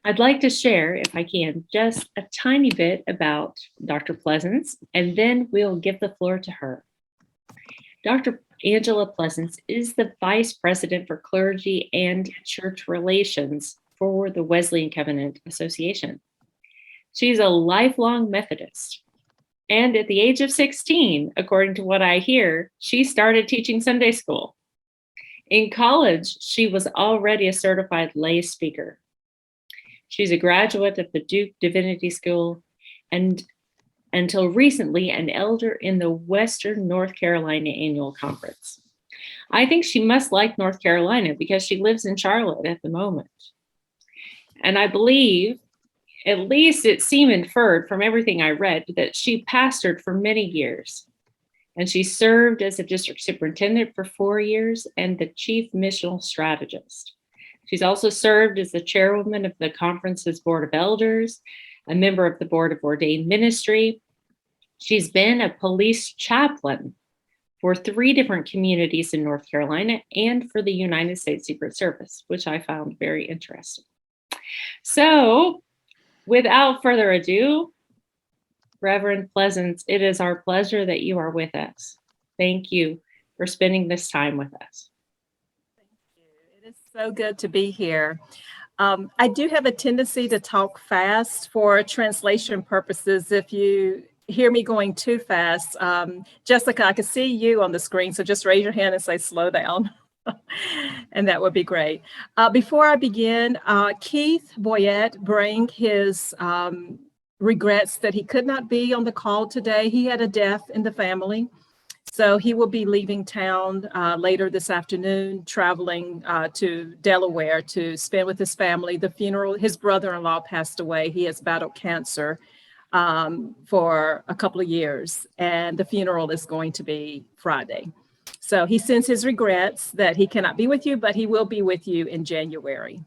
I'd like to share, if I can, just a tiny bit about Dr. Pleasance, and then we'll give the floor to her. Dr. Angela Pleasance is the Vice President for Clergy and Church Relations for the Wesleyan Covenant Association. She's a lifelong Methodist. And at the age of 16, according to what I hear, she started teaching Sunday school. In college, she was already a certified lay speaker. She's a graduate of the Duke Divinity School and until recently an elder in the Western North Carolina Annual Conference. I think she must like North Carolina because she lives in Charlotte at the moment. And I believe, at least it seemed inferred from everything I read, that she pastored for many years. And she served as a district superintendent for 4 years and the chief missional strategist. She's also served as the chairwoman of the conference's board of elders, a member of the board of ordained ministry. She's been a police chaplain for 3 different communities in North Carolina and for the United States Secret Service, which I found very interesting. So, without further ado, Reverend Pleasance, it is our pleasure that you are with us. Thank you for spending this time with us. Thank you. It is so good to be here. I do have a tendency to talk fast for translation purposes. If you hear me going too fast, Jessica, I can see you on the screen, so just raise your hand and say slow down. And that would be great. Before I begin, Keith Boyette bring his regrets that he could not be on the call today. He had a death in the family. So he will be leaving town later this afternoon, traveling to Delaware to spend with his family. The funeral, his brother-in-law passed away. He has battled cancer for a couple of years, and the funeral is going to be Friday. So he sends his regrets that he cannot be with you, but he will be with you in January.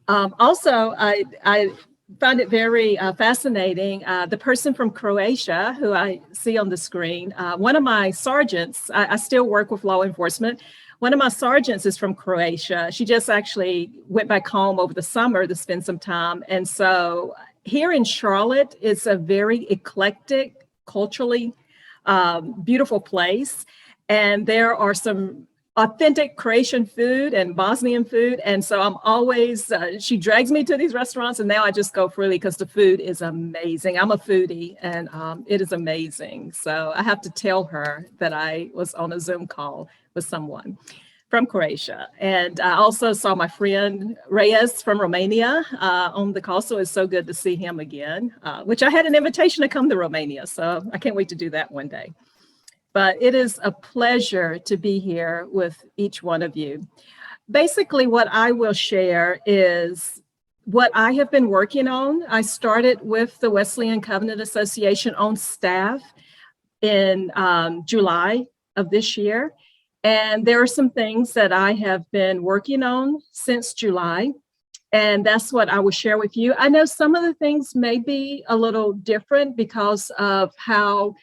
Also, I found it very fascinating. The person from Croatia, who I see on the screen, one of my sergeants, I still work with law enforcement. One of my sergeants is from Croatia. She just actually went back home over the summer to spend some time. And so here in Charlotte, it's a very eclectic, culturally beautiful place. And there are some authentic Croatian food and Bosnian food. And so I'm always, she drags me to these restaurants, and now I just go freely because the food is amazing. I'm a foodie, and it is amazing. So I have to tell her that I was on a Zoom call with someone from Croatia. And I also saw my friend Reyes from Romania on the call. So it's so good to see him again, which I had an invitation to come to Romania. So I can't wait to do that one day. But it is a pleasure to be here with each one of you. Basically, what I will share is what I have been working on. I started with the Wesleyan Covenant Association on staff in July of this year. And there are some things that I have been working on since July. And that's what I will share with you. I know some of the things may be a little different because of how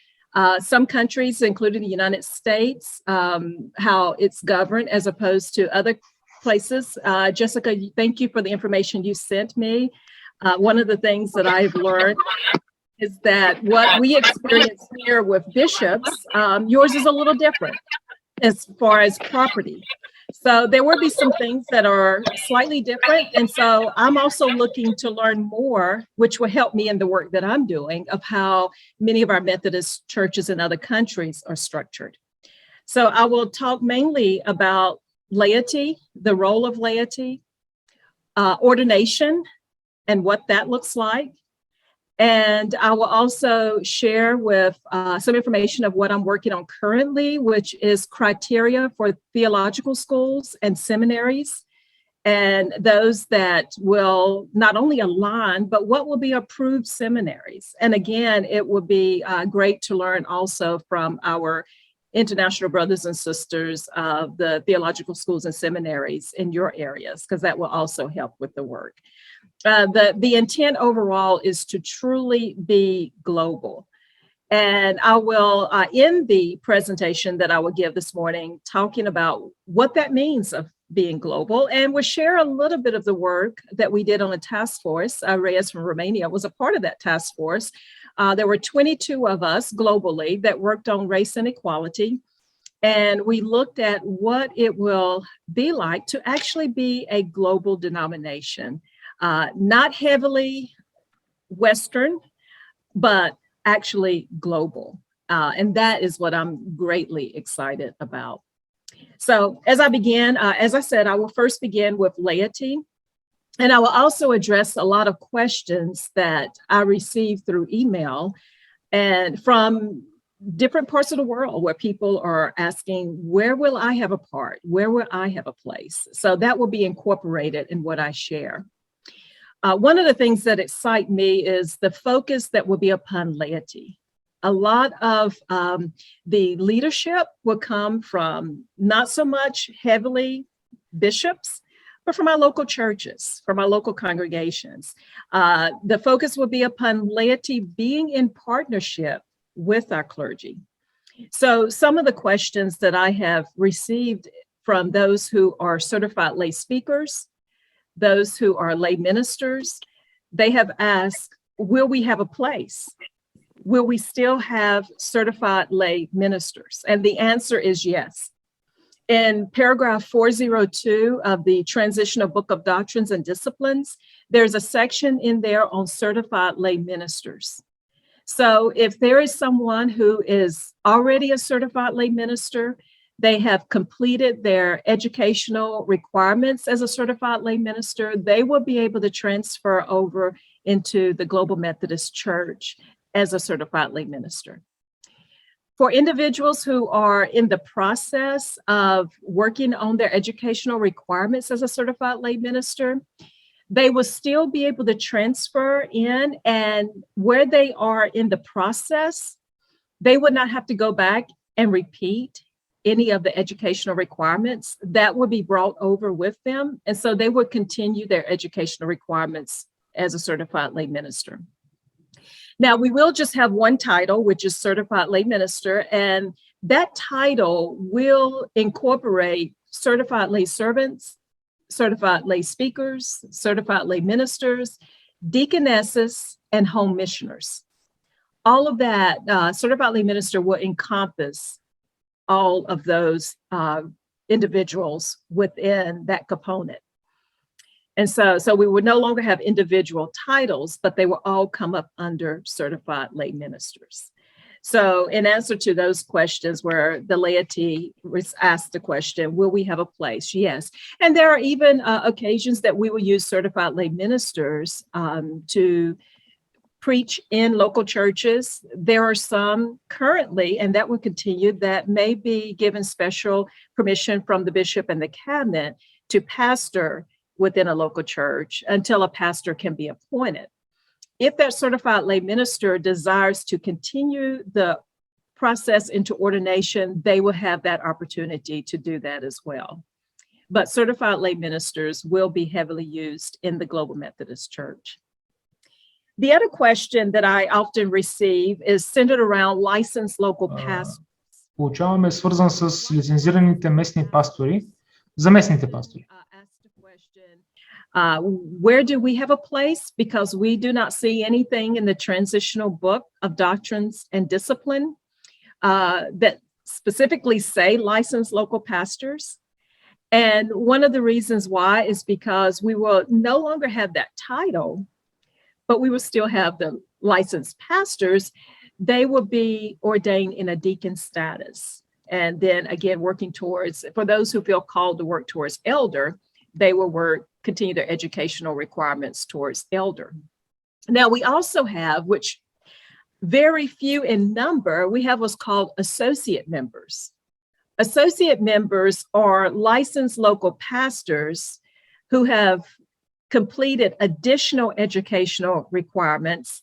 some countries, including the United States, how it's governed as opposed to other places. Jessica, thank you for the information you sent me. One of the things that I've learned is that what we experience here with bishops, yours is a little different as far as property. So there will be some things that are slightly different. And so I'm also looking to learn more, which will help me in the work that I'm doing of how many of our Methodist churches in other countries are structured. So I will talk mainly about laity, the role of laity, ordination, and what that looks like. And I will also share with some information of what I'm working on currently, which is criteria for theological schools and seminaries, and those that will not only align, but what will be approved seminaries. And again, it will be great to learn also from our international brothers and sisters of the theological schools and seminaries in your areas, because that will also help with the work. The intent overall is to truly be global. And I will end the presentation that I will give this morning talking about what that means of being global, and we'll share a little bit of the work that we did on a task force. Reyes from Romania was a part of that task force. There were 22 of us globally that worked on race and equality. And we looked at what it will be like to actually be a global denomination, not heavily Western, but actually global. And that is what I'm greatly excited about. So as I begin, as I said, I will first begin with laity. And I will also address a lot of questions that I received through email and from different parts of the world where people are asking, where will I have a part? Where will I have a place? So that will be incorporated in what I share. One of the things that excite me is the focus that will be upon laity. A lot of the leadership will come from not so much heavily bishops, but from our local churches, from our local congregations. The focus will be upon laity being in partnership with our clergy. So some of the questions that I have received from those who are certified lay speakers, those who are lay ministers, they have asked, will we have a place? Will we still have certified lay ministers? And the answer is yes. In paragraph 402 of the Transitional Book of Doctrines and Disciplines, there's a section in there on certified lay ministers. So if there is someone who is already a certified lay minister, they have completed their educational requirements as a certified lay minister, they will be able to transfer over into the Global Methodist Church as a certified lay minister. For individuals who are in the process of working on their educational requirements as a certified lay minister, they will still be able to transfer in, and where they are in the process, they would not have to go back and repeat any of the educational requirements. That would be brought over with them. And so they would continue their educational requirements as a certified lay minister. Now, we will just have one title, which is certified lay minister, and that title will incorporate certified lay servants, certified lay speakers, certified lay ministers, deaconesses, and home missioners. All of that, certified lay minister will encompass all of those individuals within that component. And so we would no longer have individual titles, but they will all come up under certified lay ministers. So in answer to those questions where the laity was asked the question, will we have a place? Yes. And there are even occasions that we will use certified lay ministers to preach in local churches. There are some currently, and that will continue, that may be given special permission from the bishop and the cabinet to pastor within a local church until a pastor can be appointed. If that certified lay minister desires to continue the process into ordination, they will have that opportunity to do that as well. But certified lay ministers will be heavily used in the Global Methodist Church. The other question that I often receive is centered around licensed local pastors. Получаваме свързан с лицензираните местни пастори, за местните пастори. Where do we have a place? Because we do not see anything in the Transitional Book of Doctrines and Discipline that specifically say licensed local pastors. And one of the reasons why is because we will no longer have that title, but we will still have the licensed pastors. They will be ordained in a deacon status. And then again, working towards, for those who feel called to work towards elder, they will continue their educational requirements towards elder. Now, we also have, which very few in number, we have what's called associate members. Associate members are licensed local pastors who have completed additional educational requirements,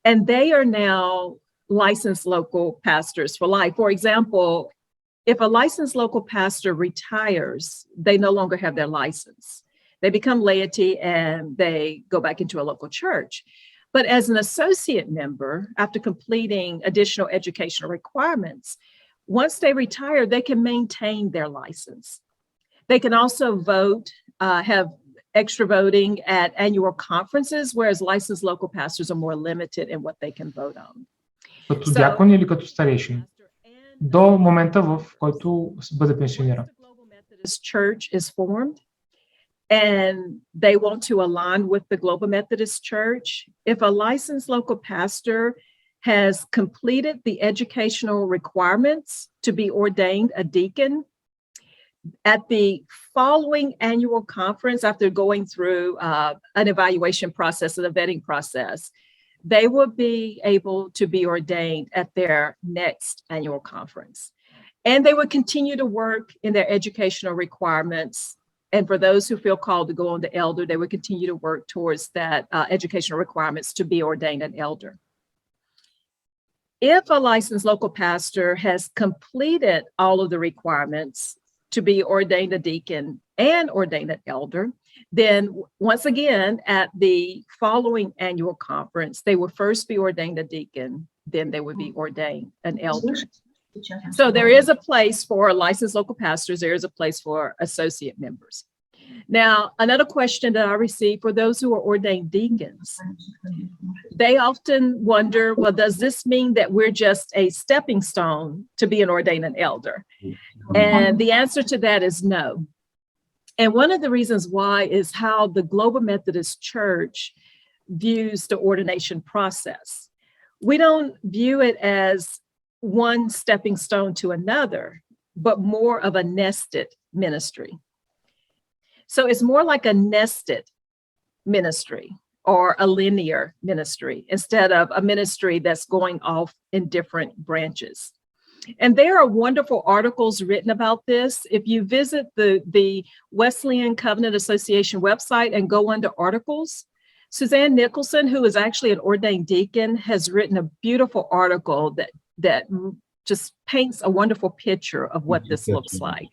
and they are now licensed local pastors for life. For example, if a licensed local pastor retires, they no longer have their license. They become laity and they go back into a local church. But as an associate member, after completing additional educational requirements, once they retire, they can maintain their license. They can also vote, have extra voting at annual conferences, whereas licensed local pastors are more limited in what they can vote on. Като дякони или като старейшини. До момента, в който бъде пенсиониран. The Global Methodist Church is formed and they want to align with the Global Methodist Church. If a licensed local pastor has completed the educational requirements to be ordained a deacon, at the following annual conference, after going through an evaluation process and a vetting process, they will be able to be ordained at their next annual conference. And they would continue to work in their educational requirements. And for those who feel called to go on to elder, they would continue to work towards that educational requirements to be ordained an elder. If a licensed local pastor has completed all of the requirements to be ordained a deacon and ordained an elder, then once again, at the following annual conference, they will first be ordained a deacon, then they would be ordained an elder. So there is a place for licensed local pastors, there is a place for associate members. Now, another question that I receive for those who are ordained deacons, they often wonder, well, does this mean that we're just a stepping stone to be an ordained an elder? And the answer to that is no. And one of the reasons why is how the Global Methodist Church views the ordination process. We don't view it as one stepping stone to another, but more of a nested ministry. So it's more like a nested ministry or a linear ministry instead of a ministry that's going off in different branches. And there are wonderful articles written about this. If you visit the Wesleyan Covenant Association website and go under articles, Suzanne Nicholson, who is actually an ordained deacon, has written a beautiful article that just paints a wonderful picture of what this looks like.